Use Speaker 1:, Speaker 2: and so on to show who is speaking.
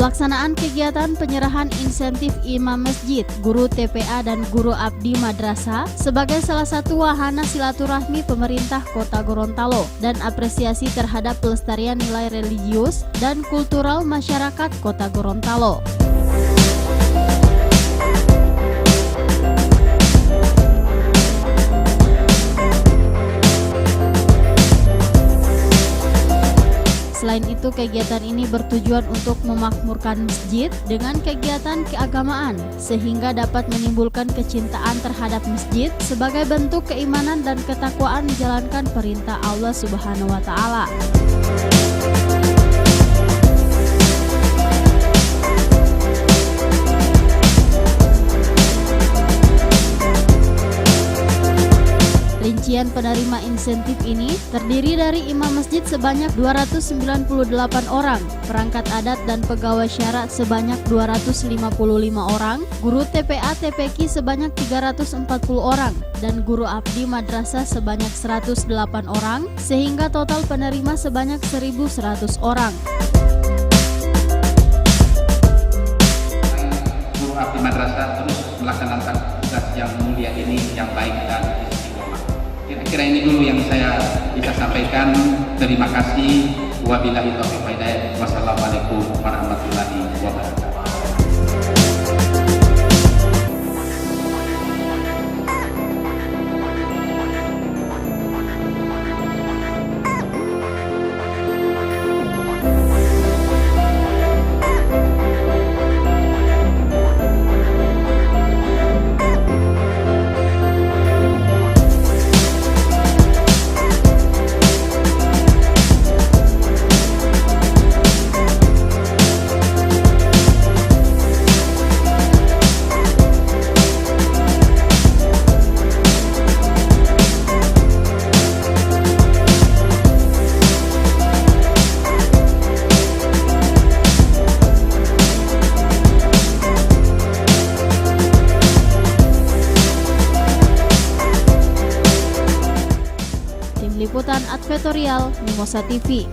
Speaker 1: Pelaksanaan kegiatan penyerahan insentif imam masjid, guru TPA dan guru abdi madrasah sebagai salah satu wahana silaturahmi pemerintah Kota Gorontalo dan apresiasi terhadap pelestarian nilai religius dan kultural masyarakat Kota Gorontalo. Selain itu, kegiatan ini bertujuan untuk memakmurkan masjid dengan kegiatan keagamaan sehingga dapat menimbulkan kecintaan terhadap masjid sebagai bentuk keimanan dan ketakwaan menjalankan perintah Allah Subhanahu wa Ta'ala. Rincian penerima insentif ini terdiri dari imam masjid sebanyak 298 orang, perangkat adat dan pegawai syarat sebanyak 255 orang, guru TPA TPQ sebanyak 340 orang, dan guru abdi madrasah sebanyak 108 orang, sehingga total penerima sebanyak 1.100 orang.
Speaker 2: Guru abdi madrasah terus melaksanakan tugas yang mulia ini yang baik dan kira-kira ini dulu yang saya bisa sampaikan. Terima kasih. Wabillahi taufiq wal hidayah. Wassalamualaikum warahmatullahi wabarakatuh.
Speaker 1: Liputan Advertorial Mimosa TV.